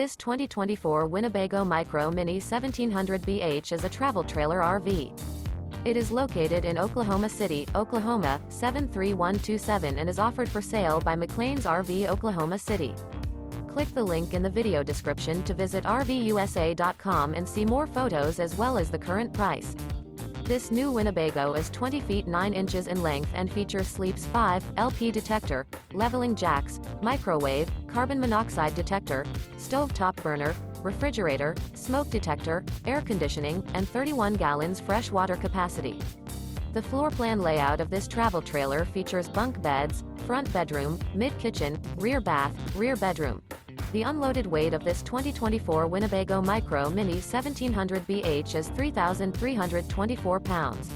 This 2024 Winnebago Micro Minnie 1700BH is a travel trailer RV. It is located in Oklahoma City, Oklahoma, 73127 and is offered for sale by McClain's RV Oklahoma City. Click the link in the video description to visit RVUSA.com and see more photos as well as the current price. This new Winnebago is 20 feet 9 inches in length and features Sleep's 5 LP detector, leveling jacks, microwave, carbon monoxide detector, stove-top burner, refrigerator, smoke detector, air conditioning, and 31 gallons fresh water capacity. The floor plan layout of this travel trailer features bunk beds, front bedroom, mid-kitchen, rear bath, rear bedroom. The unloaded weight of this 2024 Winnebago Micro Minnie 1700BH is 3,324 pounds.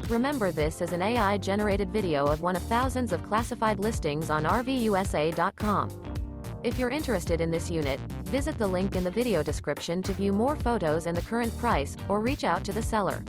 Remember, this is an AI-generated video of one of thousands of classified listings on RVUSA.com. If you're interested in this unit, visit the link in the video description to view more photos and the current price, or reach out to the seller.